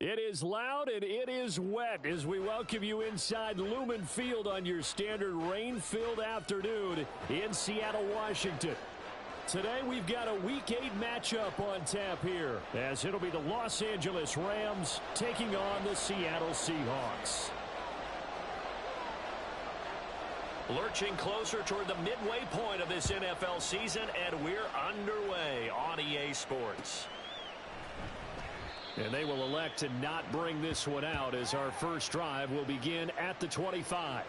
It is loud and it is wet as we welcome you inside Lumen Field on your standard rain-filled afternoon in Seattle, Washington. Today we've got a Week 8 matchup on tap here as it'll be the Los Angeles Rams taking on the Seattle Seahawks. Lurching closer toward the midway point of this NFL season, and we're underway on EA Sports. And they will elect to not bring this one out as our first drive will begin at the 25.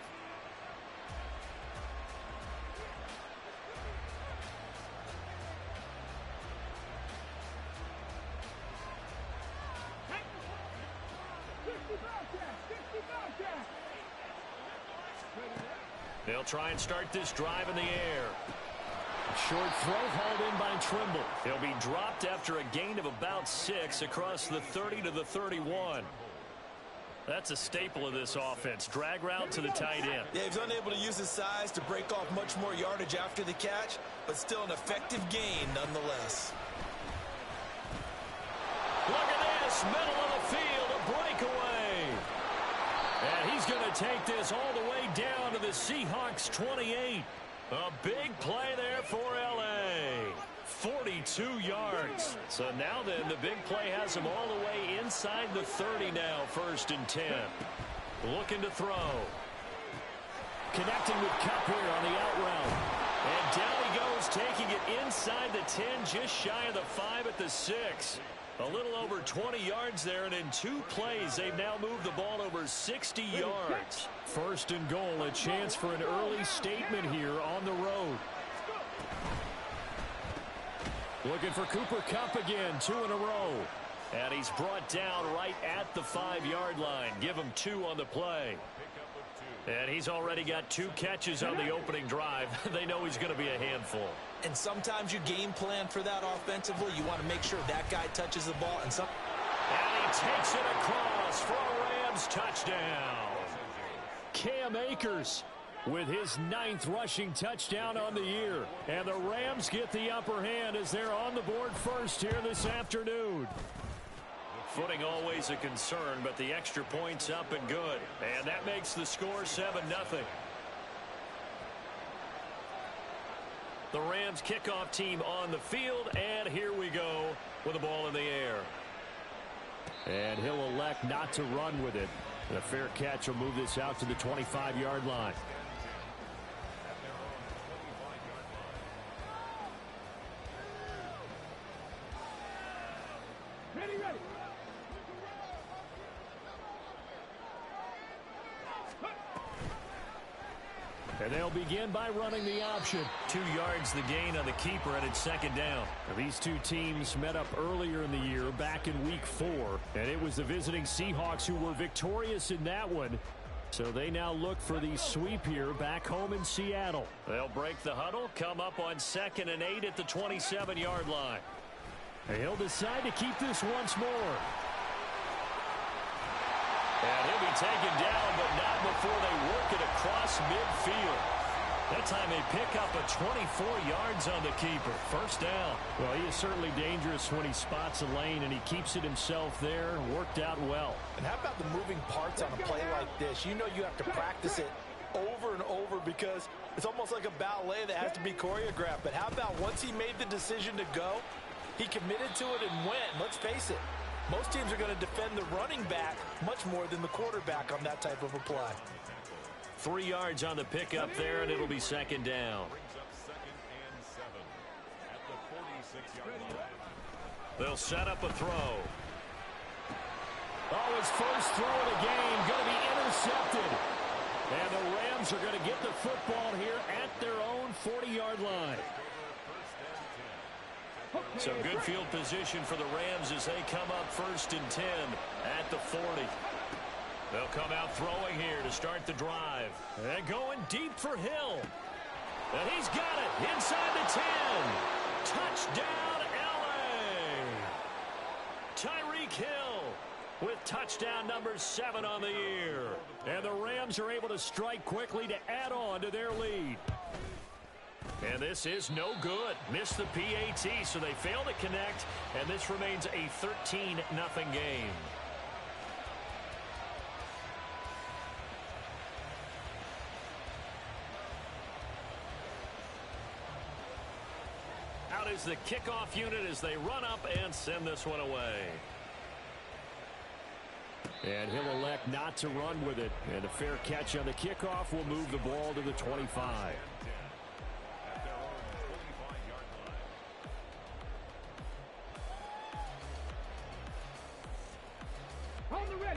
They'll try and start this drive in the air. Short throw hauled in by Trimble. He'll be dropped after a gain of about 6 across the 30 to the 31. That's a staple of this offense. Drag route to the tight end. Yeah, he's unable to use his size to break off much more yardage after the catch, but still an effective gain nonetheless. Look at this, middle of the field, a breakaway. And he's going to take this all the way down to the Seahawks 28. A big play there for L.A. 42 yards. So now then, the big play has him all the way inside the 30 now, 1st and 10. Looking to throw. Connecting with Kupp here on the out route. And down he goes, taking it inside the 10, just shy of the 5 at the 6. A little over 20 yards there, and in 2 plays, they've now moved the ball over 60 yards. 1st and goal, a chance for an early statement here on the road. Looking for Cooper Kupp again, 2 in a row. And he's brought down right at the 5-yard line. Give him 2 on the play. And he's already got 2 catches on the opening drive. They know he's going to be a handful. And sometimes you game plan for that offensively. You want to make sure that guy touches the ball. And he takes it across for a Rams touchdown. Cam Akers with his 9th rushing touchdown on the year. And the Rams get the upper hand as they're on the board first here this afternoon. Footing always a concern, but the extra point's up and good. And that makes the score 7-0. The Rams kickoff team on the field, and here we go with the ball in the air. And he'll elect not to run with it. And a fair catch will move this out to the 25-yard line. Ready. And they'll begin by running the option. 2 yards the gain on the keeper, and it's 2nd down. Now, these two teams met up earlier in the year, back in Week 4. And it was the visiting Seahawks who were victorious in that one. So they now look for the sweep here back home in Seattle. They'll break the huddle, come up on 2nd and 8 at the 27-yard line. And he'll decide to keep this once more. And he'll be taken down, but not before they work it across midfield. That time they pick up a 24 yards on the keeper. 1st down. Well, he is certainly dangerous when he spots a lane, and he keeps it himself there. Worked out well. And how about the moving parts on a play like this? You know you have to practice it over and over because it's almost like a ballet that has to be choreographed. But how about once he made the decision to go, he committed to it and went. Let's face it. Most teams are going to defend the running back much more than the quarterback on that type of a play. 3 yards on the pickup there, and it'll be 2nd down. They'll set up a throw. Oh, his first throw of the game going to be intercepted. And the Rams are going to get the football here at their own 40-yard line. So good field position for the Rams as they come up 1st and 10 at the 40. They'll come out throwing here to start the drive. And going deep for Hill. And he's got it inside the 10. Touchdown, L.A. Tyreek Hill with touchdown number 7 on the year. And the Rams are able to strike quickly to add on to their lead. And this is no good. Missed the PAT, so they fail to connect, and this remains a 13-0 game. is the kickoff unit as they run up and send this one away. And he'll elect not to run with it. And a fair catch on the kickoff will move the ball to the 25.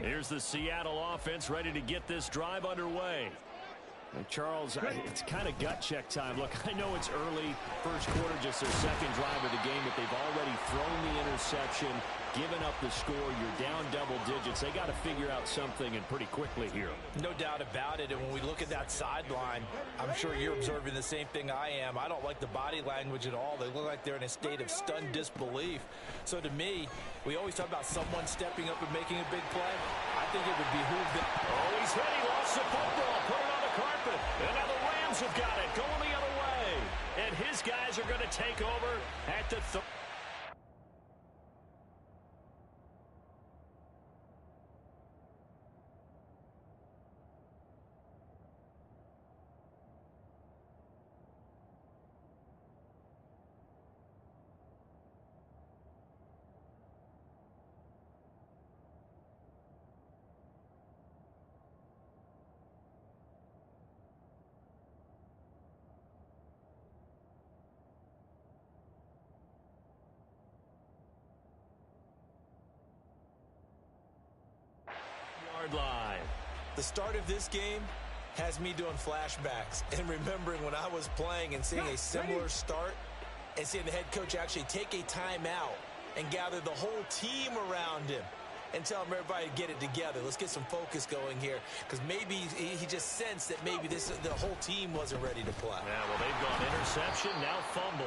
Here's the Seattle offense ready to get this drive underway. And Charles, it's kind of gut check time. Look, I know it's early, first quarter, just their second drive of the game, but they've already thrown the interception, given up the score. You're down double digits. They got to figure out something, and pretty quickly here. No doubt about it. And when we look at that sideline, I'm sure you're observing the same thing I am. I don't like the body language at all. They look like they're in a state of stunned disbelief. So to me, we always talk about someone stepping up and making a big play. I think it would behoove them. Oh, he's hit. He lost the football. Put it on the carpet. And now the Rams have got it. Going the other way. And his guys are going to take over at the line. The start of this game has me doing flashbacks and remembering when I was playing and seeing a similar start and seeing the head coach actually take a timeout and gather the whole team around him and tell him everybody to get it together. Let's get some focus going here, because maybe he just sensed that maybe the whole team wasn't ready to play. Yeah, well, they've gone interception, now fumble.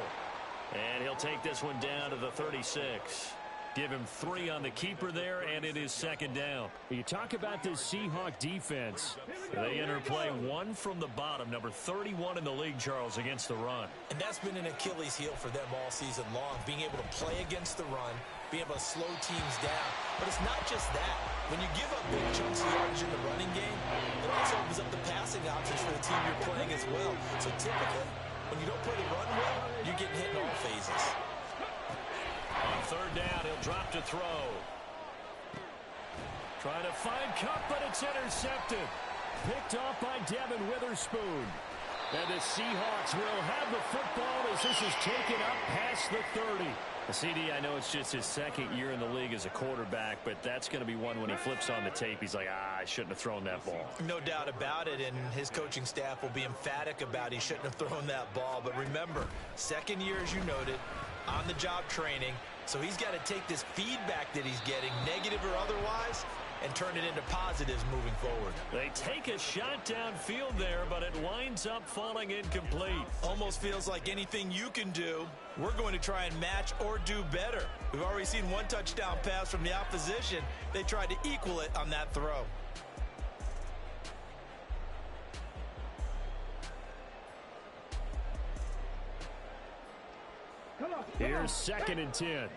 And he'll take this one down to the 36. Give him 3 on the keeper there, and it is second down. You talk about this Seahawk defense. They enter play 1 from the bottom, number 31 in the league, Charles, against the run. And that's been an Achilles heel for them all season long, being able to play against the run, being able to slow teams down. But it's not just that. When you give up big chunks of yardage in the running game, it also opens up the passing options for the team you're playing as well. So typically, when you don't play the run well, you're getting hit in all phases. On third down, he'll drop to throw. Trying to find Cup, but it's intercepted. Picked off by Devin Witherspoon. And the Seahawks will have the football as this is taken up past the 30. The CD, I know it's just his second year in the league as a quarterback, but that's going to be one when he flips on the tape. He's like, I shouldn't have thrown that ball. No doubt about it, and his coaching staff will be emphatic about he shouldn't have thrown that ball. But remember, second year, as you noted, on-the-job training, so he's got to take this feedback that he's getting, negative or otherwise, and turn it into positives moving forward. They take a shot downfield there, but it winds up falling incomplete. Almost feels like anything you can do, we're going to try and match or do better. We've already seen one touchdown pass from the opposition. They tried to equal it on that throw. Here's second and 10.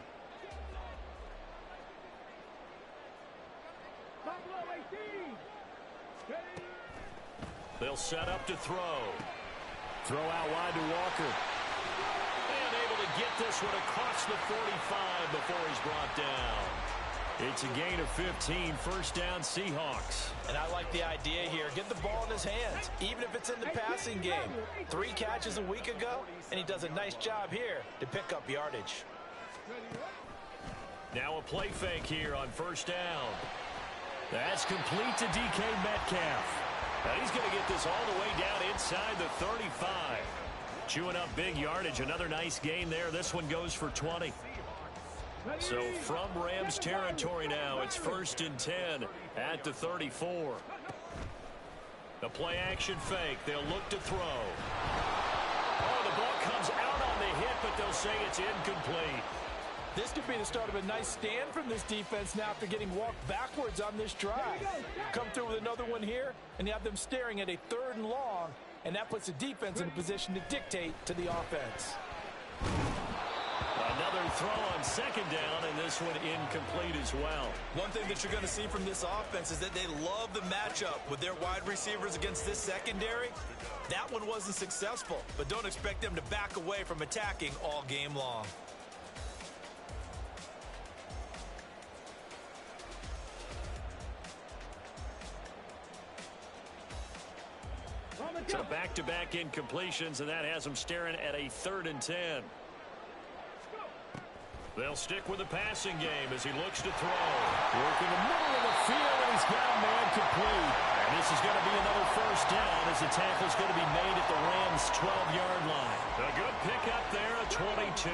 They'll set up to throw. Throw out wide to Walker. And able to get this one across the 45 before he's brought down. It's a gain of 15, first down Seahawks. And I like the idea here. Get the ball in his hands, even if it's in the passing game. 3 catches a week ago, and he does a nice job here to pick up yardage. Now a play fake here on first down. That's complete to DK Metcalf. Now he's going to get this all the way down inside the 35. Chewing up big yardage. Another nice gain there. This one goes for 20. So from Rams territory now, it's first and 10 at the 34. The play action fake. They'll look to throw. Oh, the ball comes out on the hit, but they'll say it's incomplete. This could be the start of a nice stand from this defense now after getting walked backwards on this drive. Come through with another one here, and you have them staring at a 3rd and long, and that puts the defense in a position to dictate to the offense. Another throw on second down, and this one incomplete as well. One thing that you're going to see from this offense is that they love the matchup with their wide receivers against this secondary. That one wasn't successful, but don't expect them to back away from attacking all game long. So back-to-back incompletions, and that has them staring at a 3rd and 10. They'll stick with the passing game as he looks to throw. Working the middle of the field, and he's got a man complete. And this is going to be another 1st down as the tackle's going to be made at the Rams' 12-yard line. A good pickup there, a 22.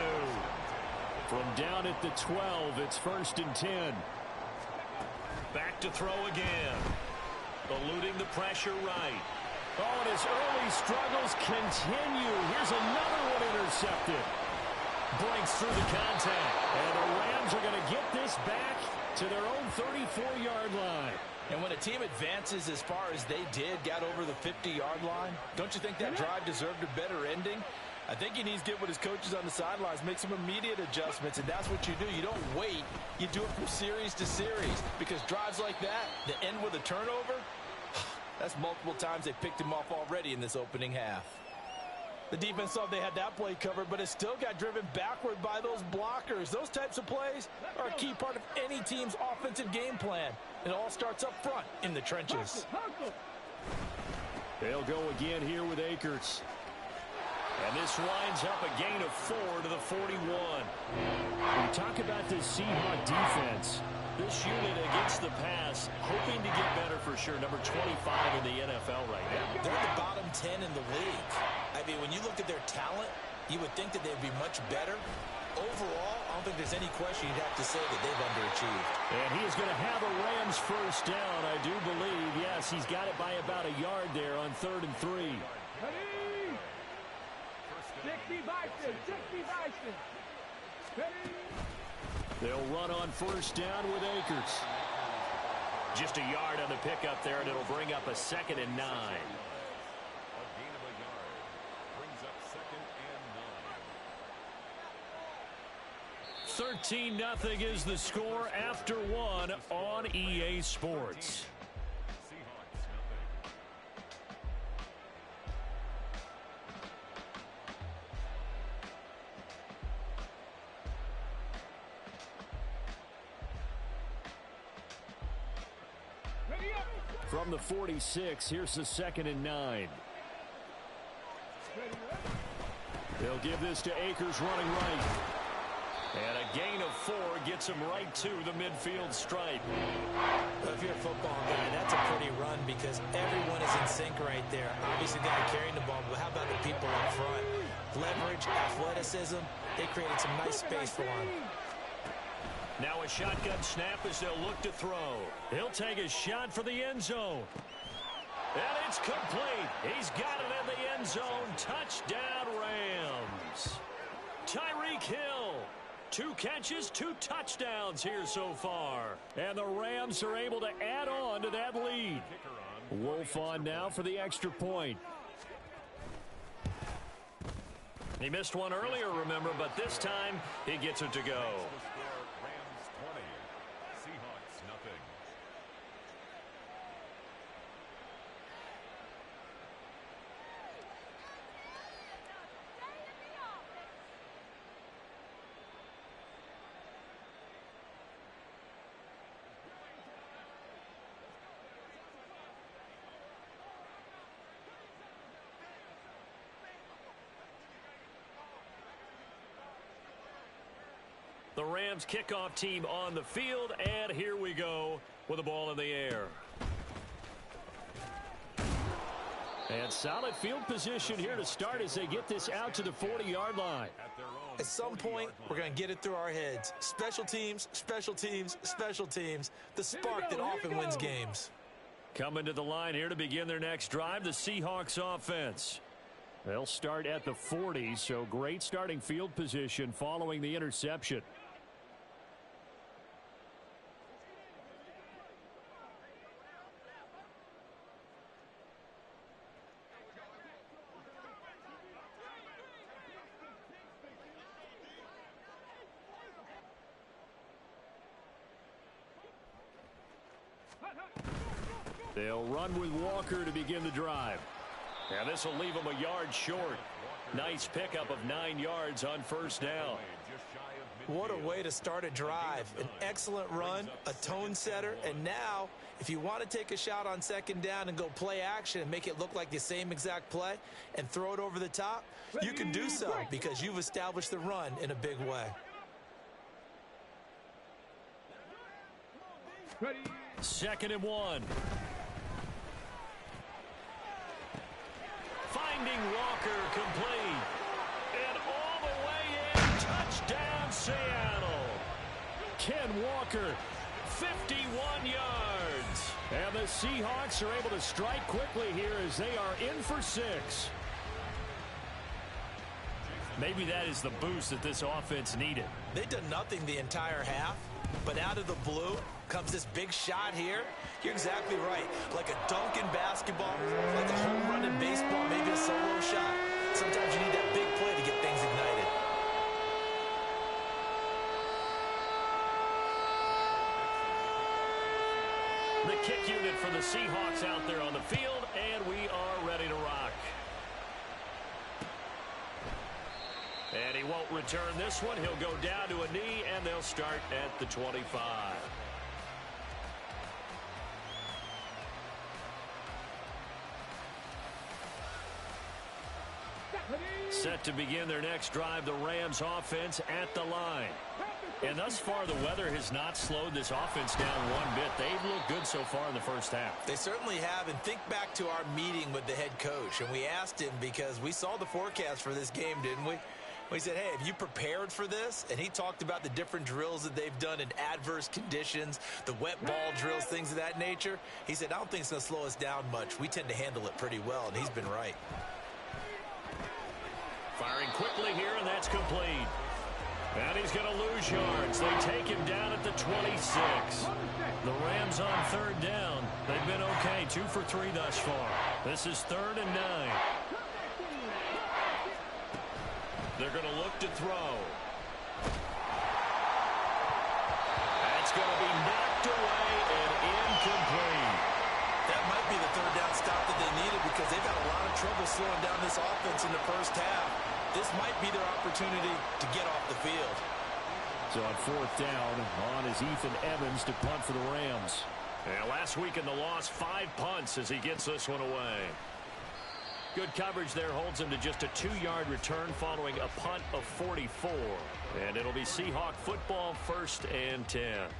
From down at the 12, it's 1st and 10. Back to throw again. Eluding the pressure right. Oh, and his early struggles continue. Here's another one intercepted. Breaks through the contact. And the Rams are going to get this back to their own 34-yard line. And when a team advances as far as they did, got over the 50-yard line, don't you think that drive deserved a better ending? I think he needs to get with his coaches on the sidelines, make some immediate adjustments, and that's what you do. You don't wait. You do it from series to series, because drives like that end with a turnover, that's multiple times they picked him off already in this opening half. The defense thought they had that play covered, but it still got driven backward by those blockers. Those types of plays are a key part of any team's offensive game plan. It all starts up front in the trenches. They'll go again here with Akers. And this winds up a gain of 4 to the 41. We talk about this Seahawks defense. This unit against the pass, hoping to get better for sure. Number 25 in the NFL right now. They're the bottom 10 in the league. I mean, when you look at their talent, you would think that they'd be much better. Overall, I don't think there's any question you'd have to say that they've underachieved. And he is going to have a Rams 1st down, I do believe. Yes, he's got it by about a yard there on 3rd and 3. 60 Bison, 60 Bison. They'll run on 1st down with Akers. Just a yard on the pickup there, and it'll bring up a 2nd and 9. 13-0 is the score after 1 on EA Sports. From the 46, here's the 2nd and 9. They'll give this to Akers running right. And a gain of 4 gets him right to the midfield stripe. Well, if you're a football guy, that's a pretty run because everyone is in sync right there. Obviously, the guy carrying the ball, but how about the people up front? Leverage, athleticism, they created some nice space for him. Now a shotgun snap as they'll look to throw. He'll take a shot for the end zone. And it's complete. He's got it in the end zone. Touchdown, Rams. Tyreek Hill. 2 catches, 2 touchdowns here so far. And the Rams are able to add on to that lead. Wolf on now for the extra point. He missed one earlier, remember, but this time he gets it to go. The Rams kickoff team on the field, and here we go with the ball in the air. And solid field position here to start as they get this out to the 40-yard line. At some point, we're going to get it through our heads. Special teams, special teams, special teams. The spark that often wins games. Coming to the line here to begin their next drive, the Seahawks offense. They'll start at the 40, so great starting field position following the interception. They'll run with Walker to begin the drive. And this will leave them a yard short. Nice pickup of 9 yards on first down. What a way to start a drive. An excellent run, a tone setter, and now if you want to take a shot on second down and go play action and make it look like the same exact play and throw it over the top, you can do so because you've established the run in a big way. Second and 1. Finding Walker complete. And all the way in. Touchdown, Seattle. Ken Walker, 51 yards. And the Seahawks are able to strike quickly here as they are in for 6. Maybe that is the boost that this offense needed. They've done nothing the entire half, but out of the blue comes this big shot here. You're exactly right. Like a dunk in basketball, like a home run in baseball, maybe a solo shot. Sometimes you need that big play to get things ignited. The kick unit for the Seahawks out there on the field, and we are ready to rock. And he won't return this one. He'll go down to a knee, and they'll start at the 25. Set to begin their next drive, the Rams offense at the line. And thus far, the weather has not slowed this offense down one bit. They've looked good so far in the first half. They certainly have. And think back to our meeting with the head coach. And we asked him because we saw the forecast for this game, didn't we? We said, hey, have you prepared for this? And he talked about the different drills that they've done in adverse conditions, the wet ball drills, things of that nature. He said, I don't think it's going to slow us down much. We tend to handle it pretty well, and he's been right. Firing quickly here, and that's complete. And he's going to lose yards. They take him down at the 26. The Rams on third down. They've been okay, 2 for 3 thus far. This is 3rd and 9. They're going to look to throw. That's going to be knocked away and incomplete. That might be the third down stop that they needed because they've had a lot of trouble slowing down this offense in the first half. This might be their opportunity to get off the field. So on 4th down, on is Ethan Evans to punt for the Rams. And last week in the loss, 5 punts as he gets this one away. Good coverage there holds him to just a 2-yard return following a punt of 44. And it'll be Seahawk football, 1st and 10.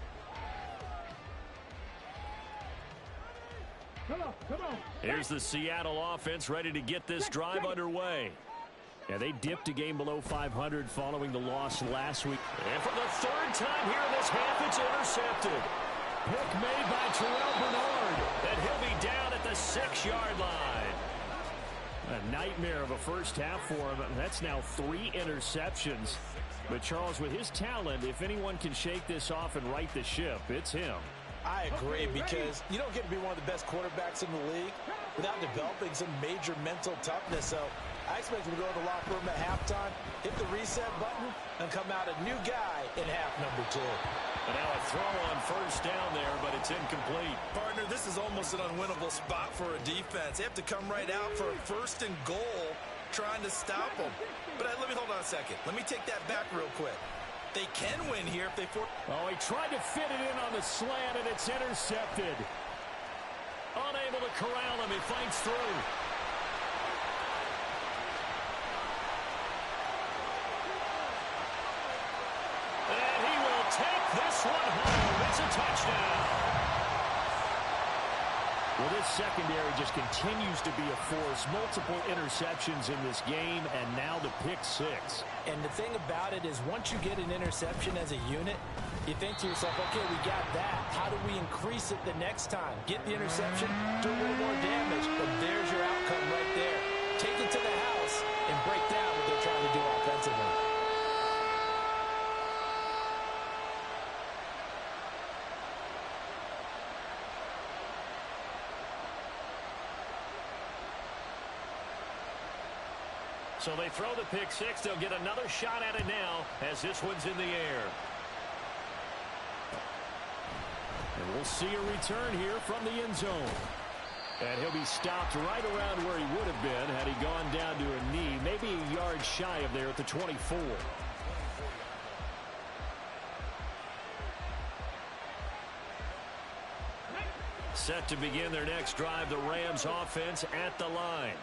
Come on. Here's the Seattle offense ready to get this drive underway. And they dipped a game below 500 following the loss last week. And for the 3rd time here in this half, it's intercepted. Pick made by Terrell Bernard. And he'll be down at the 6-yard line. A nightmare of a first half for him. That's now 3 interceptions. But Charles, with his talent, if anyone can shake this off and right the ship, it's him. I agree because you don't get to be one of the best quarterbacks in the league without developing some major mental toughness. So I expect him to go to the locker room at halftime, hit the reset button, and come out a new guy in half number 2. And now a throw on 1st down there, but it's incomplete. Partner, this is almost an unwinnable spot for a defense. They have to come right out for a 1st and goal trying to stop them. But let me hold on a second. Let me take that back real quick. They can win here if they... Oh, he tried to fit it in on the slant, and it's intercepted. Unable to corral him. He fights through. And he will take this one home. It's a touchdown. Well, this secondary just continues to be a force. Multiple interceptions in this game, and now the pick 6. And the thing about it is once you get an interception as a unit, you think to yourself, okay, we got that. How do we increase it the next time? Get the interception, do a little more damage, but there's your outcome right there. Take it to the house and break down what they're trying to do offensively. So they throw the pick 6. They'll get another shot at it now as this one's in the air. And we'll see a return here from the end zone. And he'll be stopped right around where he would have been had he gone down to a knee, maybe a yard shy of there at the 24. Set to begin their next drive, the Rams offense at the line.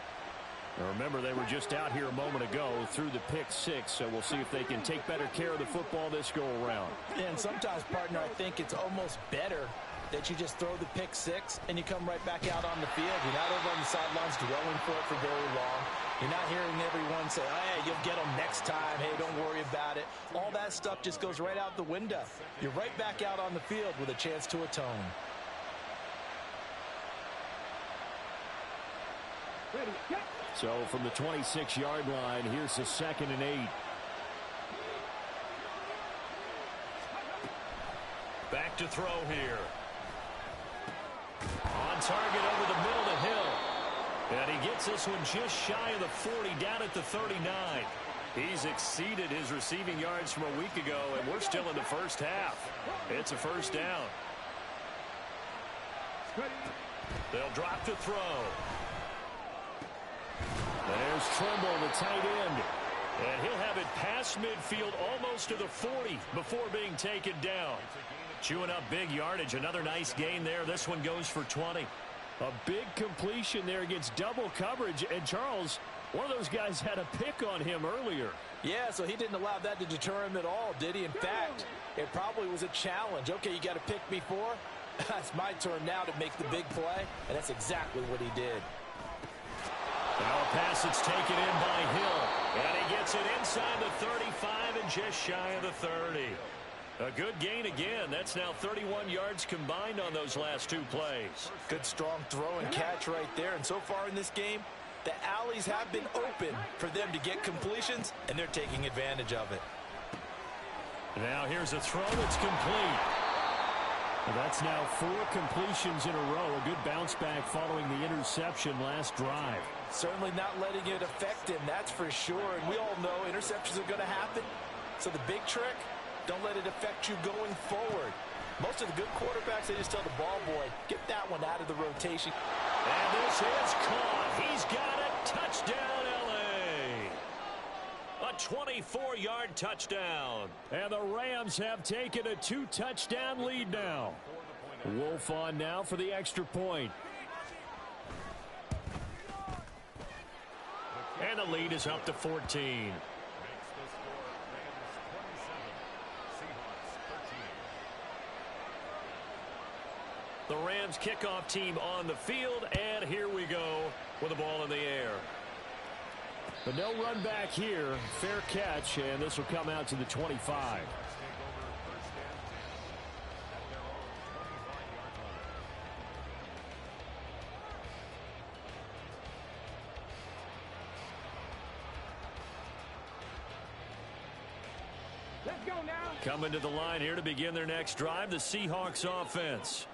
Now remember, they were just out here a moment ago through the pick six, so we'll see if they can take better care of the football this go-around. And sometimes, partner, I think it's almost better that you just throw the pick six and you come right back out on the field. You're not over on the sidelines dwelling for it for very long. You're not hearing everyone say, oh, hey, you'll get them next time. Hey, don't worry about it. All that stuff just goes right out the window. You're right back out on the field with a chance to atone. So from the 26-yard line, here's the 2nd and 8. Back to throw here. On target over the middle to Hill. And he gets this one just shy of the 40, down at the 39. He's exceeded his receiving yards from a week ago, and we're still in the first half. It's a first down. They'll drop to throw. There's Trimble, the tight end. And he'll have it past midfield almost to the 40 before being taken down. Chewing up big yardage. Another nice gain there. This one goes for 20. A big completion there against double coverage. And Charles, one of those guys had a pick on him earlier. Yeah, so he didn't allow that to deter him at all, did he? In fact, it probably was a challenge. Okay, you got to pick me for? That's my turn now to make the big play. And that's exactly what he did. Now a pass that's taken in by Hill. And he gets it inside the 35 and just shy of the 30. A good gain again. That's now 31 yards combined on those last two plays. Good strong throw and catch right there. And so far in this game, the alleys have been open for them to get completions, and they're taking advantage of it. Now here's a throw that's complete. That's now 4 completions in a row. A good bounce back following the interception last drive. Certainly not letting it affect him, that's for sure. And we all know interceptions are going to happen. So the big trick, don't let it affect you going forward. Most of the good quarterbacks, they just tell the ball boy, get that one out of the rotation. And this is caught. He's got it. Touchdown, L.A. A 24-yard touchdown. And the Rams have taken a 2-touchdown lead now. Wolf on now for the extra point. And the lead is up to 14. The Rams kickoff team on the field, and here we go with the ball in the air. But no run back here. Fair catch, and this will come out to the 25. Let's go now. Coming to the line here to begin their next drive, the Seahawks offense.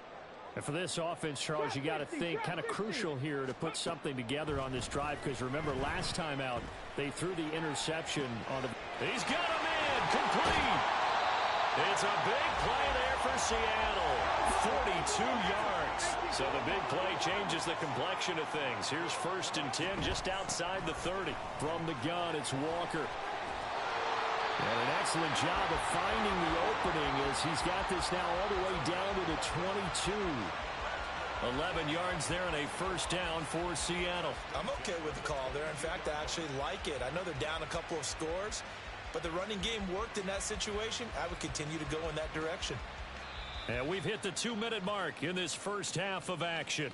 And for this offense, Charles, you got to think kind of crucial here to put something together on this drive, because remember last time out they threw the interception on the. He's got him in, complete. It's a big play there for Seattle. 42 yards. So the big play changes the complexion of things. Here's 1st and 10 just outside the 30. From the gun, it's Walker. And an excellent job of finding the opening as he's got this now all the way down to the 22. 11 yards there and a first down for Seattle. I'm okay with the call there. In fact, I actually like it. I know they're down a couple of scores, but the running game worked in that situation. I would continue to go in that direction. And we've hit the 2-minute mark in this first half of action.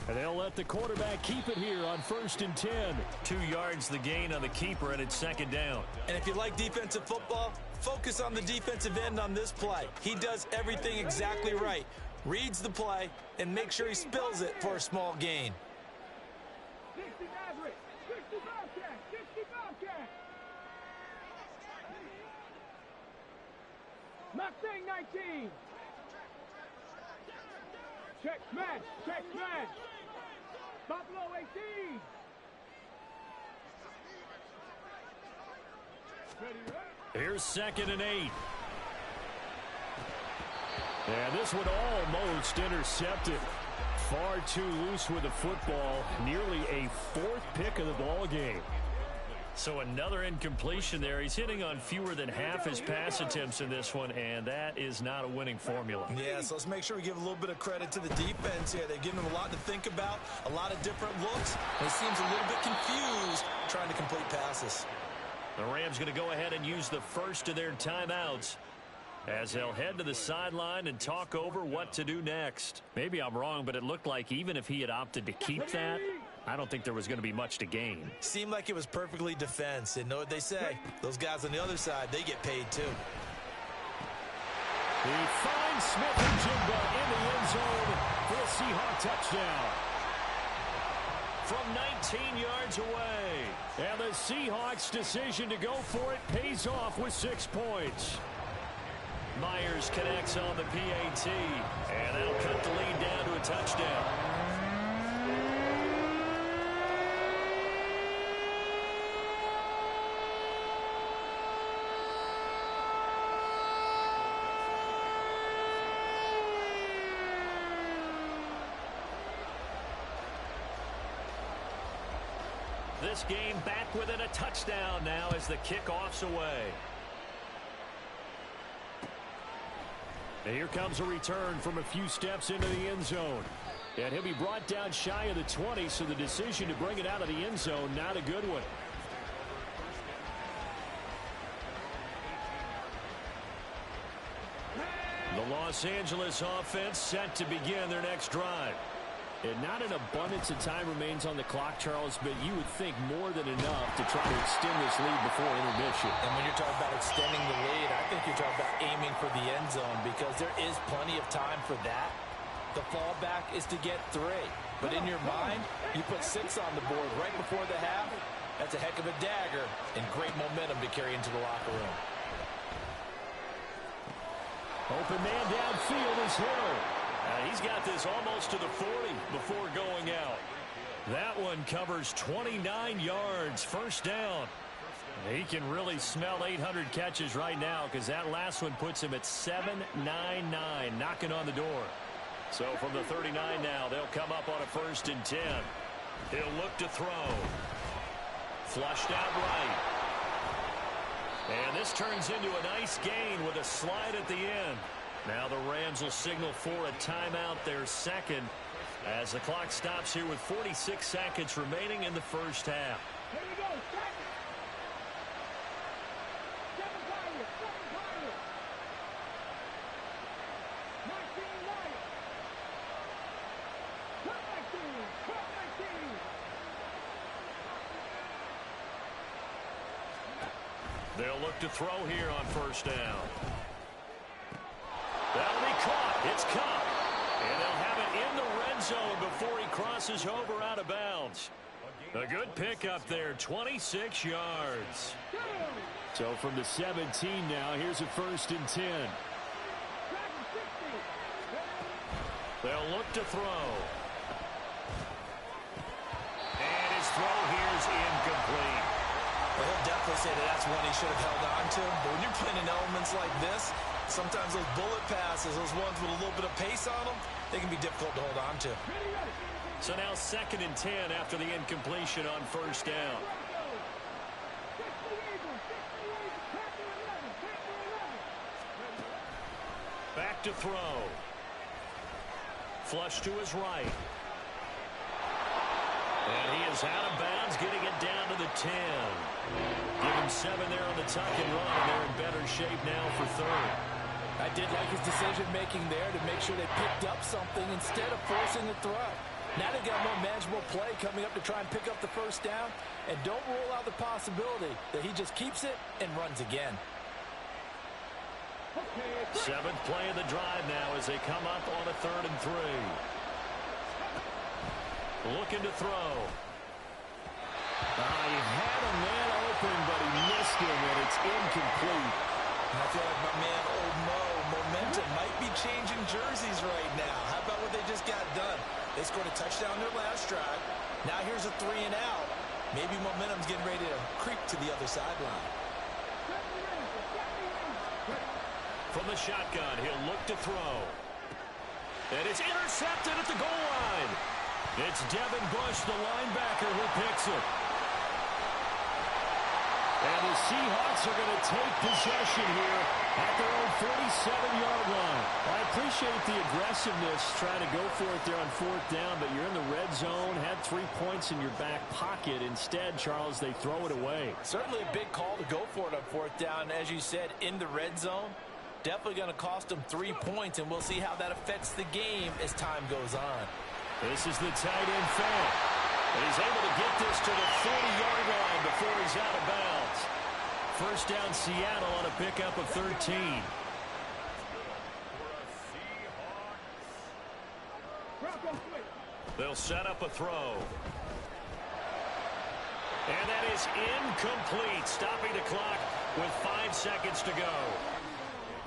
And they'll let the quarterback keep it here on 1st and 10. 2 yards the gain on the keeper, and it's 2nd down. And if you like defensive football, focus on the defensive end on this play. He does everything exactly right. Reads the play and makes sure he spills it for a small gain. Mustang 19. Check man. Check man. Buffalo 18. Here's 2nd and 8. And this one almost intercepted. Far too loose with the football. Nearly a 4th pick of the ball game. So another incompletion there. He's hitting on fewer than half his pass attempts in this one, and that is not a winning formula. Yeah, so let's make sure we give a little bit of credit to the defense here. They've given him a lot to think about, a lot of different looks, and he seems a little bit confused trying to complete passes. The Rams going to go ahead and use the first of their timeouts as they'll head to the sideline and talk over what to do next. Maybe I'm wrong, but it looked like even if he had opted to keep that, I don't think there was going to be much to gain. Seemed like it was perfectly defense. And know what they say? Those guys on the other side, they get paid too. He finds Smith-Njigba in the end zone for a Seahawk touchdown. From 19 yards away. And the Seahawks' decision to go for it pays off with 6 points. Myers connects on the PAT. And that'll cut the lead down to a touchdown. This game back within a touchdown now as the kickoff's away. And here comes a return from a few steps into the end zone. And he'll be brought down shy of the 20, so the decision to bring it out of the end zone, not a good one. The Los Angeles offense set to begin their next drive. And not an abundance of time remains on the clock, Charles, but you would think more than enough to try to extend this lead before intermission. And when you're talking about extending the lead, I think you're talking about aiming for the end zone because there is plenty of time for that. The fallback is to get 3. But in your mind, you put 6 on the board right before the half. That's a heck of a dagger and great momentum to carry into the locker room. Open man downfield is Hill. He's got this almost to the 40 before going out. That one covers 29 yards, first down. He can really smell 800 catches right now because that last one puts him at 799, knocking on the door. So from the 39 now, they'll come up on a 1st and 10. He'll look to throw. Flushed out right. And this turns into a nice gain with a slide at the end. Now the Rams will signal for a timeout, their 2nd, as the clock stops here with 46 seconds remaining in the first half. Here we go, second. 7 Lions, 19 Lions. 12-19, 12-19. They'll look to throw here on 1st down. That'll be caught. It's caught. And they'll have it in the red zone before he crosses over out of bounds. A good pickup there, 26 yards. So from the 17 now, here's a 1st and 10. They'll look to throw. And his throw here is incomplete. Well, he'll definitely say that that's one he should have held on to. But when you're playing in elements like this, sometimes those bullet passes, those ones with a little bit of pace on them, they can be difficult to hold on to. So now 2nd and 10 after the incompletion on 1st down. Back to throw. Flush to his right. And he is out of bounds, getting it down to the 10. Give him 7 there on the tuck and run, and they're in better shape now for 3rd. I did like his decision-making there to make sure they picked up something instead of forcing a throw. Now they've got a more manageable play coming up to try and pick up the 1st down. And don't rule out the possibility that he just keeps it and runs again. 7th play of the drive now as they come up on a 3rd and 3. Looking to throw. He had a man open, but he missed him, and it's incomplete. I feel like my man, Old Mo, changing jerseys right now. How about what they just got done? They scored a touchdown their last drive. Now here's a 3 and out. Maybe momentum's getting ready to creep to the other sideline. From the shotgun, he'll look to throw. And it's intercepted at the goal line. It's Devin Bush, the linebacker, who picks it. And the Seahawks are going to take possession here at their own 47-yard line. I appreciate the aggressiveness trying to go for it there on 4th down, but you're in the red zone, had 3 points in your back pocket. Instead, Charles, they throw it away. Certainly a big call to go for it on 4th down. As you said, in the red zone, definitely going to cost them 3 points, and we'll see how that affects the game as time goes on. This is the tight end fan. And he's able to get this to the 40-yard line before he's out of bounds. First down, Seattle on a pickup of 13. They'll set up a throw. And that is incomplete, stopping the clock with 5 seconds to go.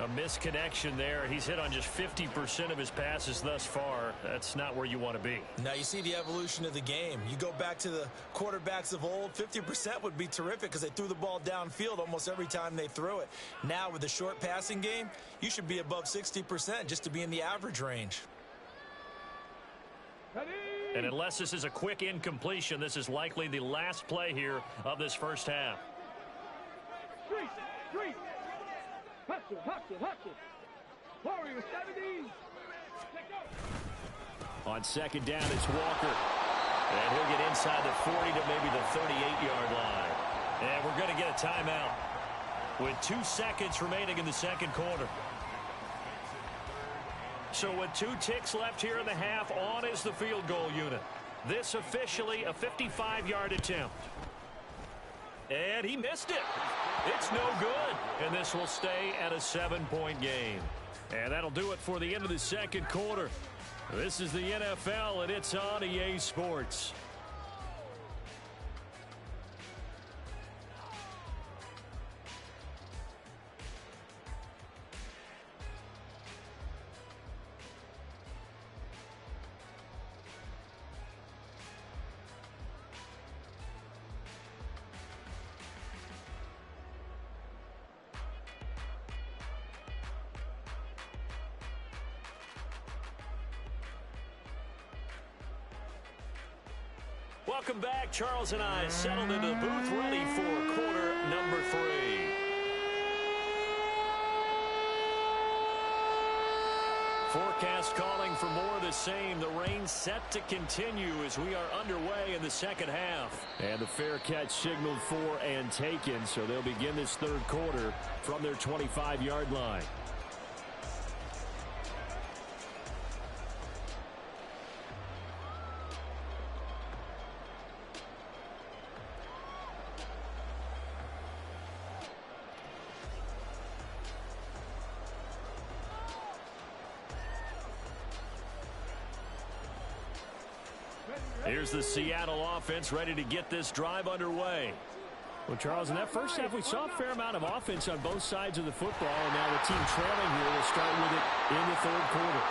A misconnection there. He's hit on just 50% of his passes thus far. That's not where you want to be. Now you see the evolution of the game. You go back to the quarterbacks of old, 50% would be terrific because they threw the ball downfield almost every time they threw it. Now with the short passing game, you should be above 60% just to be in the average range. And unless this is a quick incompletion, this is likely the last play here of this first half. Hustle. Warrior 70. On second down, it's Walker. And he'll get inside the 40 to maybe the 38-yard line. And we're going to get a timeout with 2 seconds remaining in the second quarter. So with 2 ticks left here in the half, on is the field goal unit. This officially a 55-yard attempt. And he missed it. It's no good. And this will stay at a 7-point game. And that'll do it for the end of the second quarter. This is the NFL, and it's on EA Sports. Welcome back. Charles and I settled into the booth, ready for quarter number 3. Forecast calling for more of the same. The rain set to continue as we are underway in the second half. And the fair catch signaled for and taken, so they'll begin this third quarter from their 25-yard line. Here's the Seattle offense ready to get this drive underway. Well, Charles, in that first half, we saw a fair amount of offense on both sides of the football, and now the team trailing here will start with it in the third quarter.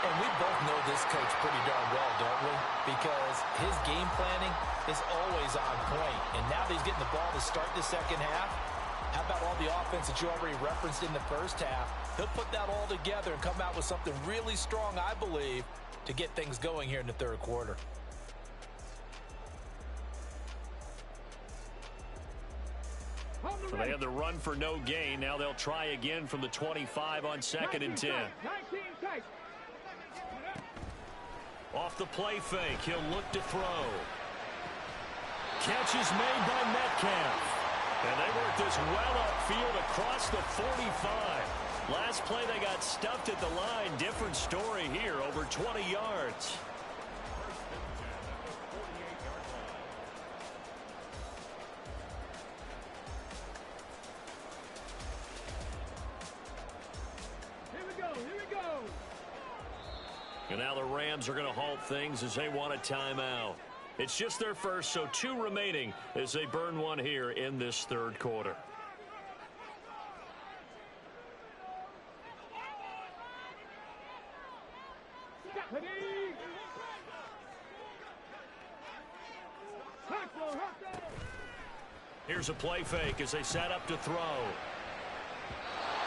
And we both know this coach pretty darn well, don't we? Because his game planning is always on point. And now that he's getting the ball to start the second half, how about all the offense that you already referenced in the first half? He'll put that all together and come out with something really strong, I believe, to get things going here in the third quarter. So they had the run for no gain. Now they'll try again from the 25 on second and 10. Off the play fake, he'll look to throw. Catch is made by Metcalf. And they work this well upfield across the 45. Last play they got stuffed at the line. Different story here, over 20 yards. And now the Rams are going to halt things as they want a timeout. It's just their first, so 2 remaining as they burn one here in this third quarter. Ready? Hustle, hustle. Here's a play fake as they set up to throw.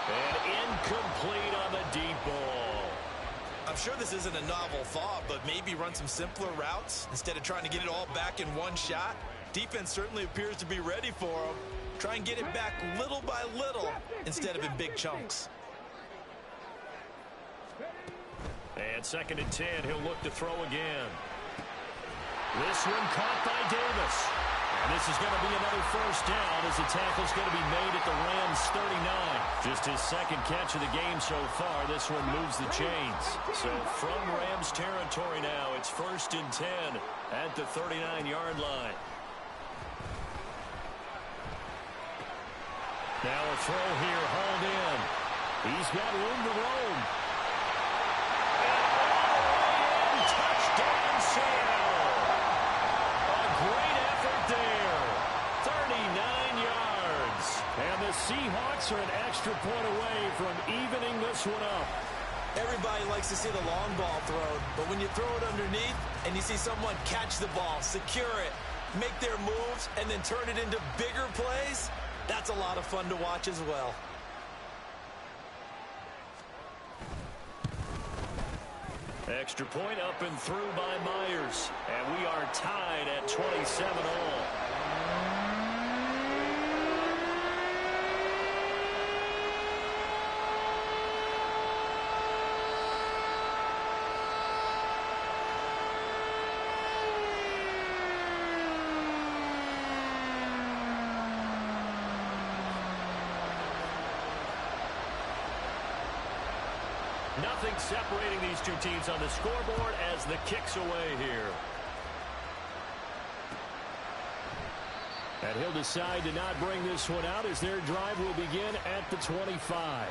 And incomplete on the deep ball. I'm sure this isn't a novel thought, but maybe run some simpler routes instead of trying to get it all back in one shot. Defense certainly appears to be ready for him. Try and get it back little by little instead of in big chunks. And 2nd and 10, he'll look to throw again. This one caught by Davis. And this is going to be another first down as the tackle's going to be made at the Rams 39. Just his 2nd catch of the game so far. This one moves the chains. So from Rams territory now, it's 1st and 10 at the 39-yard line. Now a throw here, hauled in. He's got room to roam. And all in, touchdown Seattle. A great effort there. 39 yards. And the Seahawks are an extra point away from evening this one up. Everybody likes to see the long ball thrown, but when you throw it underneath and you see someone catch the ball, secure it, make their moves, and then turn it into bigger plays, that's a lot of fun to watch as well. Extra point up and through by Myers. And we are tied at 27 all. Nothing separating these two teams on the scoreboard as the kick's away here. And he'll decide to not bring this one out as their drive will begin at the 25.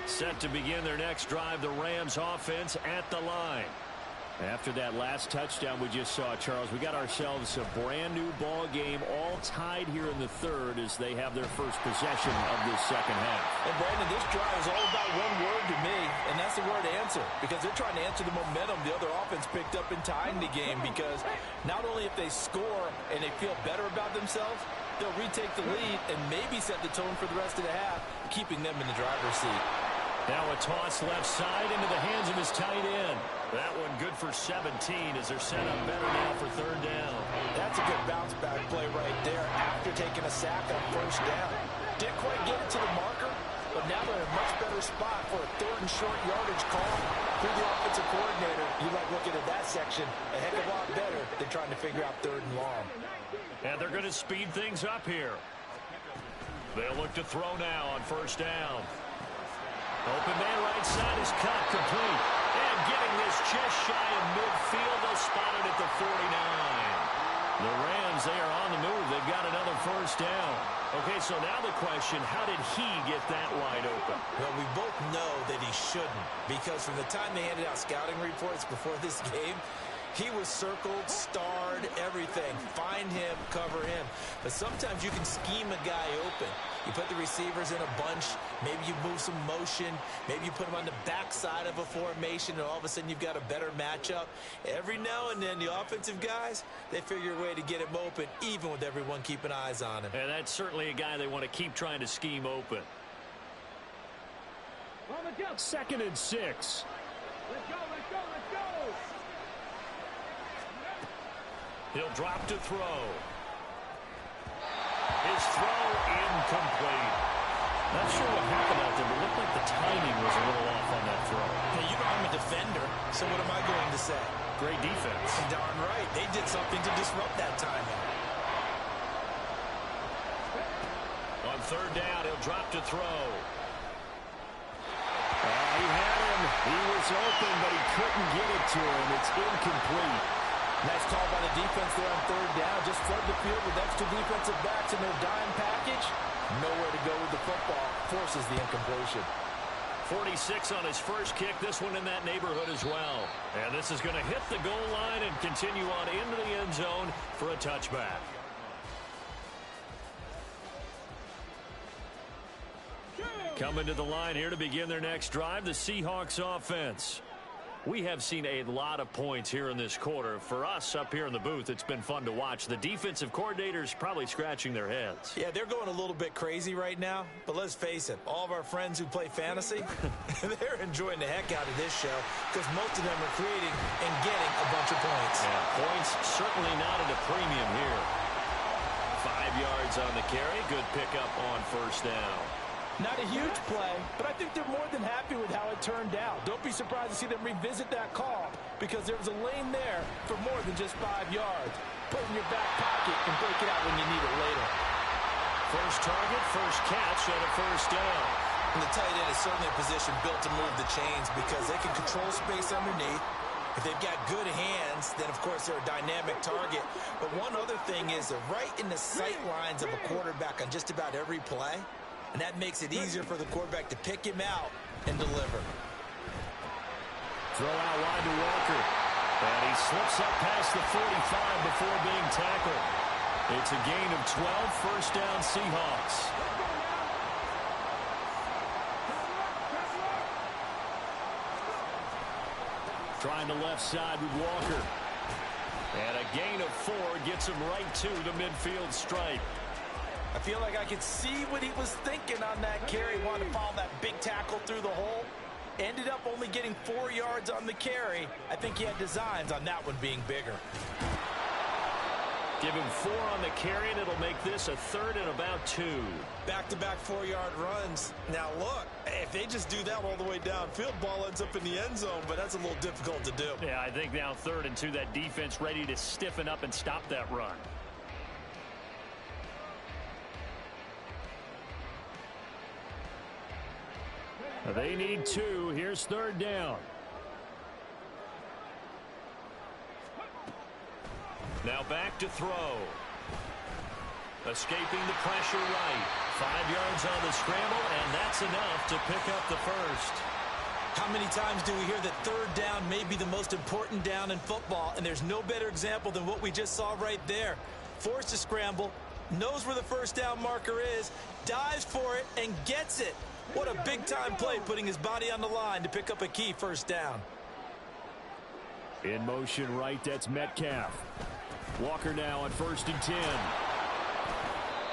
Set to begin their next drive, the Rams offense at the line. After that last touchdown we just saw, Charles, we got ourselves a brand new ball game, all tied here in the 3rd as they have their first possession of this 2nd half. And Brandon, this drive is all about one word to me, and that's the word answer, because they're trying to answer the momentum the other offense picked up in tying the game, because not only if they score and they feel better about themselves, they'll retake the lead and maybe set the tone for the rest of the half, keeping them in the driver's seat. Now a toss left side into the hands of his tight end. That one good for 17 as they're set up better now for 3rd down. That's a good bounce back play right there after taking a sack on 1st down. Didn't quite get it to the marker, but now they're in a much better spot for a 3rd and short yardage call. Through the offensive coordinator, you like looking at that section a heck of a lot better than trying to figure out 3rd and long. And they're going to speed things up here. They'll look to throw now on 1st down. Open man right side is cut complete. And getting this just shy of midfield, they'll spot it at the 49. The Rams, they are on the move. They've got another 1st down. Okay, so now the question, how did he get that wide open? Well, we both know that he shouldn't, because from the time they handed out scouting reports before this game, he was circled, starred, everything. Find him, cover him. But sometimes you can scheme a guy open. You put the receivers in a bunch. Maybe you move some motion. Maybe you put them on the backside of a formation, and all of a sudden you've got a better matchup. Every now and then, the offensive guys, they figure a way to get him open, even with everyone keeping eyes on him. And that's certainly a guy they want to keep trying to scheme open. 2nd and 6. Let's go, let's go, let's go. He'll drop to throw. His throw incomplete. Not sure what happened out there, but it looked like the timing was a little off on that throw. Hey, you know I'm a defender, so what am I going to say? Great defense. Darn right. They did something to disrupt that timing. On 3rd down, he'll drop to throw. He had him. He was open, but he couldn't get it to him. It's incomplete. Nice call by the defense there on 3rd down. Just flood the field with extra defensive backs in their dime package. Nowhere to go with the football. Forces the incompletion. 46 on his first kick. This one in that neighborhood as well. And this is going to hit the goal line and continue on into the end zone for a touchback. Coming to the line here to begin their next drive, the Seahawks offense. We have seen a lot of points here in this quarter. For us up here in the booth, it's been fun to watch. The defensive coordinators probably scratching their heads. Yeah, they're going a little bit crazy right now. But let's face it, all of our friends who play fantasy, they're enjoying the heck out of this show because most of them are creating and getting a bunch of points. Yeah, points certainly not at a premium here. 5 yards on the carry. Good pickup on first down. Not a huge play, but I think they're more than happy with how it turned out. Don't be surprised to see them revisit that call because there was a lane there for more than just 5 yards. Put it in your back pocket and break it out when you need it later. First target, first catch, and a first down. And the tight end is certainly a position built to move the chains because they can control space underneath. If they've got good hands, then, of course, they're a dynamic target. But one other thing is they're right in the sight lines of a quarterback on just about every play. And that makes it easier for the quarterback to pick him out and deliver. Throw out wide to Walker. And he slips up past the 45 before being tackled. It's a gain of 12, first down Seahawks. Trying the left side with Walker. And a gain of 4 gets him right to the midfield stripe. I feel like I could see what he was thinking on that carry. Wanted to follow that big tackle through the hole. Ended up only getting 4 yards on the carry. I think he had designs on that one being bigger. Give him 4 on the carry, and it'll make this a 3rd and about 2. Back-to-back 4-yard runs. Now, look, if they just do that all the way downfield, ball ends up in the end zone, but that's a little difficult to do. Yeah, I think now 3rd and 2, that defense ready to stiffen up and stop that run. They need 2. Here's 3rd down. Now back to throw. Escaping the pressure right. 5 yards on the scramble, and that's enough to pick up the first. How many times do we hear that 3rd down may be the most important down in football, and there's no better example than what we just saw right there. Forced to scramble, knows where the first down marker is, dives for it, and gets it. What a big-time play, putting his body on the line to pick up a key first down. In motion right, that's Metcalf. Walker now on 1st and 10.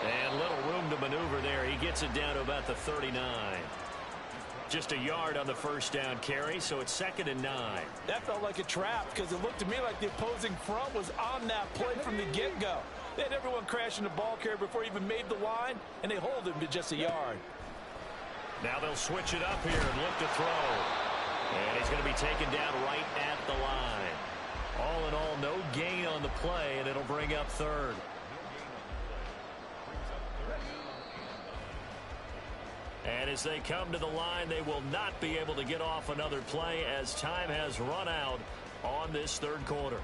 And little room to maneuver there. He gets it down to about the 39. Just a yard on the first down carry, so it's 2nd and 9. That felt like a trap because it looked to me like the opposing front was on that play from the get-go. They had everyone crashing the ball carrier before he even made the line, and they hold him to just a yard. Now they'll switch it up here and look to throw. And he's going to be taken down right at the line. All in all, no gain on the play, and it'll bring up 3rd. And as they come to the line, they will not be able to get off another play as time has run out on this 3rd quarter.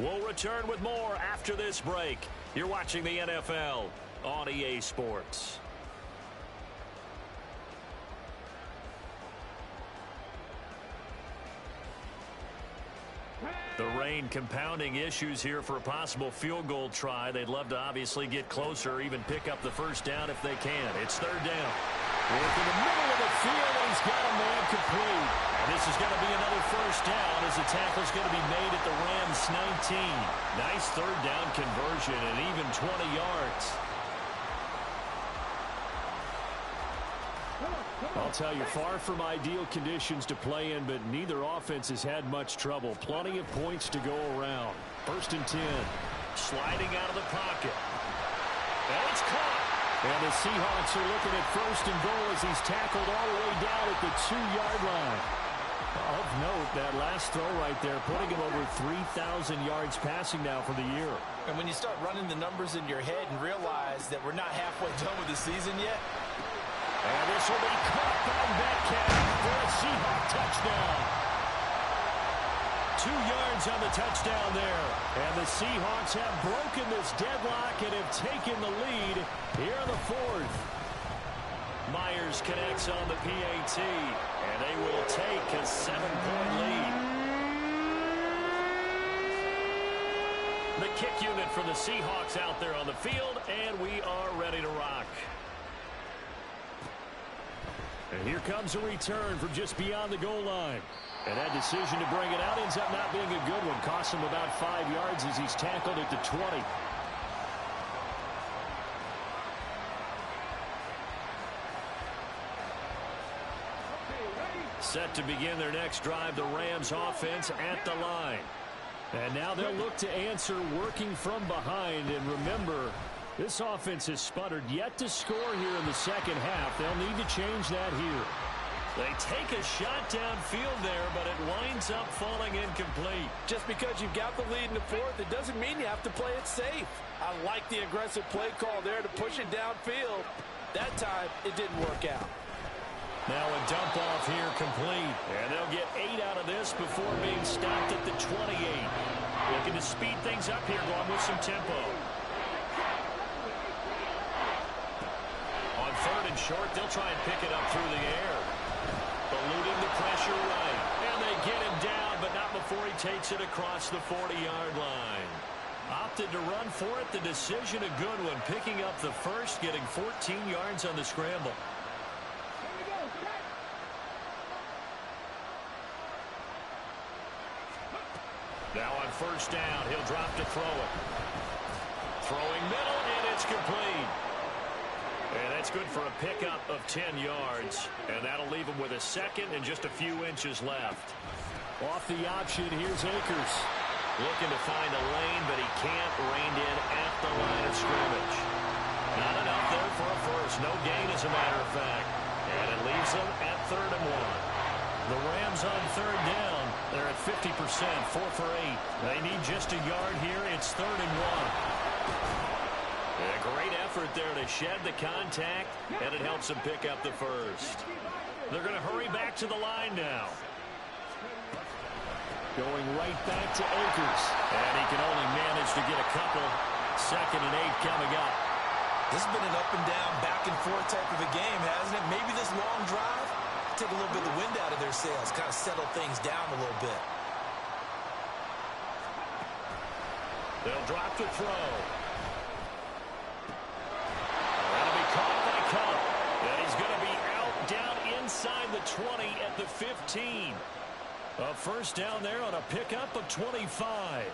We'll return with more after this break. You're watching the NFL on EA Sports. The rain compounding issues here for a possible field goal try. They'd love to obviously get closer or even pick up the first down if they can. It's 3rd down. Work in the middle of the field, and he's got a man complete. And this is going to be another first down as the tackle's going to be made at the Rams 19. Nice 3rd down conversion and even 20 yards. I'll tell you, far from ideal conditions to play in, but neither offense has had much trouble. Plenty of points to go around. 1st and 10. Sliding out of the pocket. And it's caught. And the Seahawks are looking at 1st and goal as he's tackled all the way down at the 2-yard line. Of note, that last throw right there, putting him over 3,000 yards passing now for the year. And when you start running the numbers in your head and realize that we're not halfway done with the season yet. And this will be caught by Metcalf for a Seahawk touchdown. 2 yards on the touchdown there. And the Seahawks have broken this deadlock and have taken the lead here in the 4th. Myers connects on the PAT, and they will take a 7-point lead. The kick unit for the Seahawks out there on the field, and we are ready to rock. And here comes a return from just beyond the goal line. And that decision to bring it out ends up not being a good one. Cost him about 5 yards as he's tackled at the 20. Set to begin their next drive, the Rams offense at the line. And now they'll look to answer working from behind. And remember, this offense has sputtered yet to score here in the second half. They'll need to change that here. They take a shot downfield there, but it winds up falling incomplete. Just because you've got the lead in the fourth, it doesn't mean you have to play it safe. I like the aggressive play call there to push it downfield. That time, it didn't work out. Now a dump off here complete. And they'll get 8 out of this before being stopped at the 28. Looking to speed things up here, going with some tempo. On 3rd and short, they'll try and pick it up through the air. Eluding the pressure right. And they get him down, but not before he takes it across the 40-yard line. Opted to run for it. The decision a good one. Picking up the first, getting 14 yards on the scramble. Now on 1st down, he'll drop to throw it. Throwing middle, and it's complete. And that's good for a pickup of 10 yards. And that'll leave him with a second and just a few inches left. Off the option, here's Akers. Looking to find a lane, but he can't. Reined in at the line of scrimmage. Not enough there for a first. No gain, as a matter of fact. And it leaves them at 3rd and 1. The Rams on 3rd down. They're at 50%, 4 for 8. They need just a yard here. It's 3rd and 1. A great effort there to shed the contact, and it helps them pick up the first. They're going to hurry back to the line now. Going right back to Akers. And he can only manage to get a couple. 2nd and 8 coming up. This has been an up and down, back and forth type of a game, hasn't it? Maybe this long drive take a little bit of the wind out of their sails, kind of settle things down a little bit. They'll drop to throw. That'll be caught by Cup. And he's going to be out down inside the 20 at the 15. A 1st down there on a pickup of 25.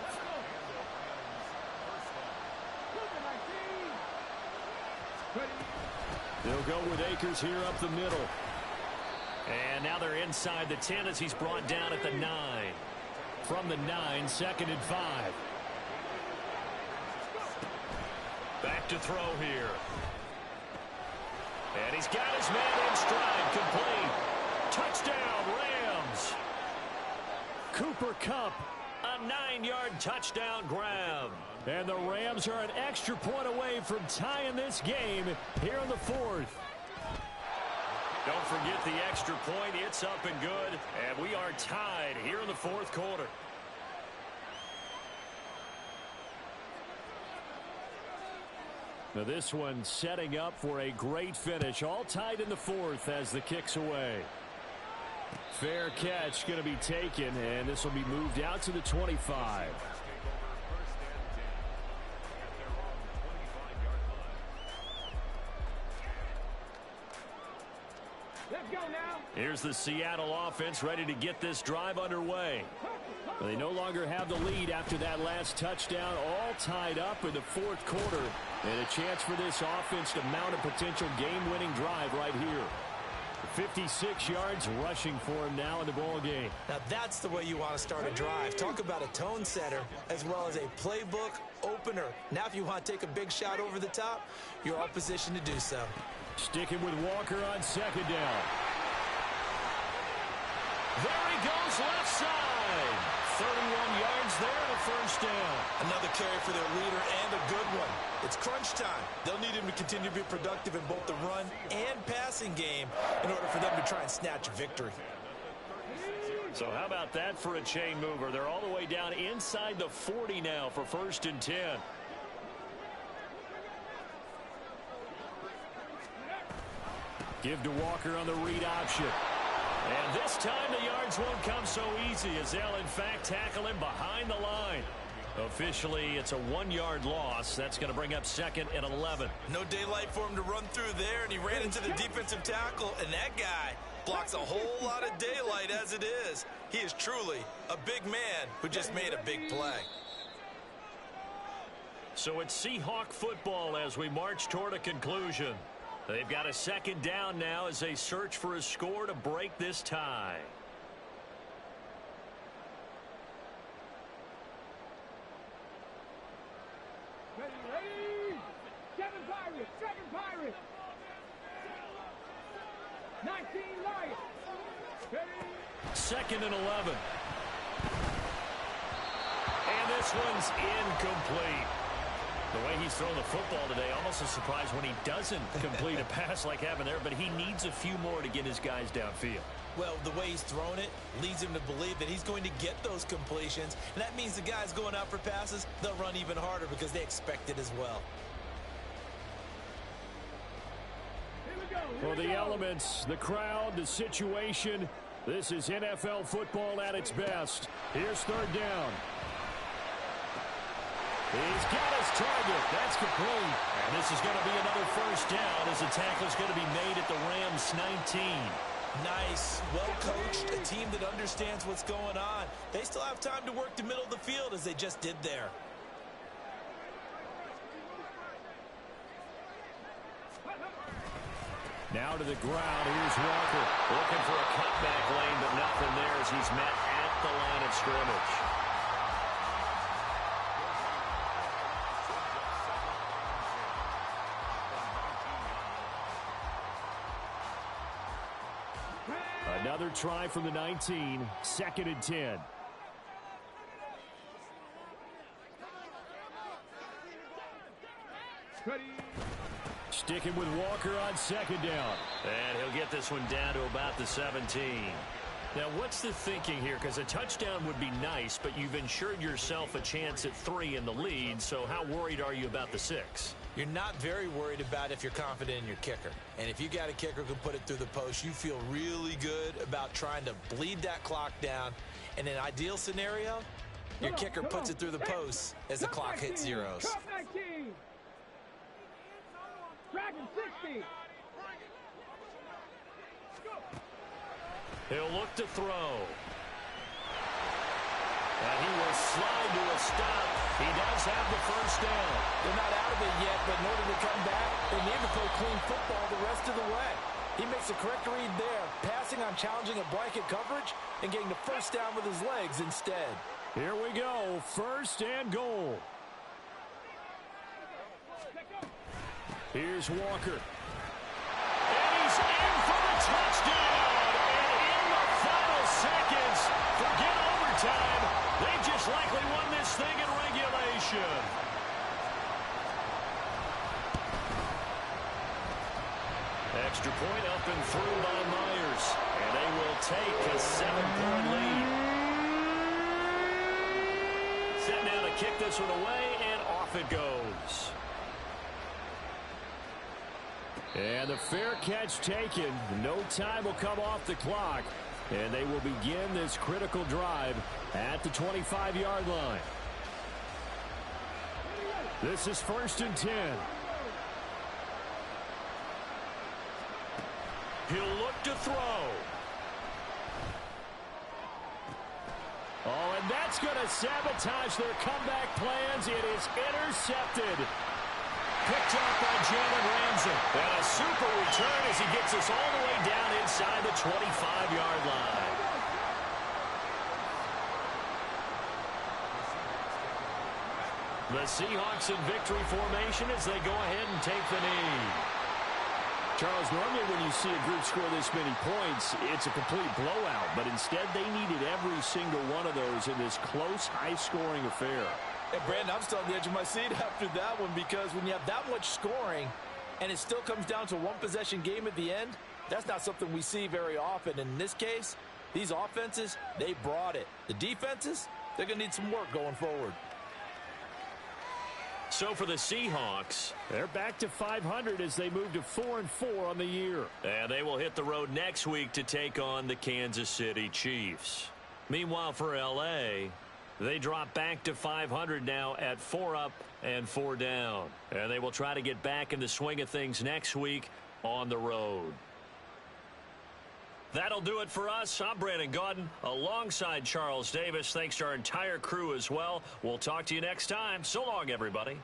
They'll go with Akers here up the middle. And now they're inside the 10 as he's brought down at the 9. From the 9, 2nd and 5. Back to throw here. And he's got his man in stride, complete. Touchdown, Rams. Cooper Kupp, a 9-yard touchdown grab. And the Rams are an extra point away from tying this game here in the 4th. Don't forget the extra point. It's up and good. And we are tied here in the 4th quarter. Now this one setting up for a great finish. All tied in the 4th as the kick's away. Fair catch going to be taken, and this will be moved out to the 25. Let's go now. Here's the Seattle offense ready to get this drive underway. They no longer have the lead after that last touchdown, all tied up in the 4th quarter. And a chance for this offense to mount a potential game-winning drive right here. 56 yards rushing for him now in the ball game. Now that's the way you want to start a drive. Talk about a tone setter as well as a playbook opener. Now if you want to take a big shot over the top, you're all positioned to do so. Sticking with Walker on 2nd down. There he goes left side. 31 yards there and a 1st down. Another carry for their leader and a good one. It's crunch time. They'll need him to continue to be productive in both the run and passing game in order for them to try and snatch a victory. So how about that for a chain mover? They're all the way down inside the 40 now for 1st and 10. Give to Walker on the read option. And this time the yards won't come so easy as they'll in fact tackle him behind the line. Officially, it's a 1-yard loss. That's going to bring up 2nd and 11. No daylight for him to run through there, and he ran into the defensive tackle, and that guy blocks a whole lot of daylight as it is. He is truly a big man who just made a big play. So it's Seahawk football as we march toward a conclusion. They've got a 2nd down now as they search for a score to break this tie. Ready. 7 Pirates. 19 Lions. Ready. 2nd and 11. And this one's incomplete. The way he's thrown the football today, almost a surprise when he doesn't complete a pass like having there, but he needs a few more to get his guys downfield. Well, the way he's thrown it leads him to believe that he's going to get those completions, and that means the guys going out for passes, they'll run even harder because they expect it as well. For the elements, the crowd, the situation, this is NFL football at its best. Here's 3rd down. He's got his target. That's complete. And this is going to be another 1st down as the tackle is going to be made at the Rams' 19. Nice, well-coached, a team that understands what's going on. They still have time to work the middle of the field as they just did there. Now to the ground. Here's Walker. Looking for a cutback lane, but nothing there as he's met at the line of scrimmage. Another try from the 19. 2nd and 10. Ready. Sticking with Walker on 2nd down. And he'll get this one down to about the 17. Now, what's the thinking here? Because a touchdown would be nice, but you've ensured yourself a chance at 3 in the lead, so how worried are you about the 6? You're not very worried about if you're confident in your kicker. And if you got a kicker who can put it through the post, you feel really good about trying to bleed that clock down. In an ideal scenario, your kicker puts it through the post as the clock hits zeros. Dragon 60. He'll look to throw. And he will slide to a stop. He does have the 1st down. They're not out of it yet, but in order to come back, they need to play clean football the rest of the way. He makes a correct read there, passing on challenging a blanket coverage and getting the 1st down with his legs instead. Here we go, 1st and goal. Here's Walker. And he's in for the touchdown. And in the final seconds, forget overtime. They just likely won this thing in regulation. Extra point up and through by Myers. And they will take a 7-point lead. Set now to kick this one away, and off it goes. And the fair catch taken. No time will come off the clock. And they will begin this critical drive at the 25-yard line. This is 1st and 10. He'll look to throw. Oh, and that's going to sabotage their comeback plans. It is intercepted. Picked up by Jalen Ramsey. And a super return as he gets us all the way down inside the 25-yard line. The Seahawks in victory formation as they go ahead and take the knee. Charles, normally when you see a group score this many points, it's a complete blowout. But instead, they needed every single one of those in this close, high-scoring affair. Hey, Brandon, I'm still on the edge of my seat after that one because when you have that much scoring and it still comes down to a one-possession game at the end, that's not something we see very often. And in this case, these offenses, they brought it. The defenses, they're going to need some work going forward. So for the Seahawks, they're back to 500 as they move to 4-4 on the year. And they will hit the road next week to take on the Kansas City Chiefs. Meanwhile for L.A., They drop back to 500 now at 4 up and 4 down. And they will try to get back in the swing of things next week on the road. That'll do it for us. I'm Brandon Gaudin alongside Charles Davis. Thanks to our entire crew as well. We'll talk to you next time. So long, everybody.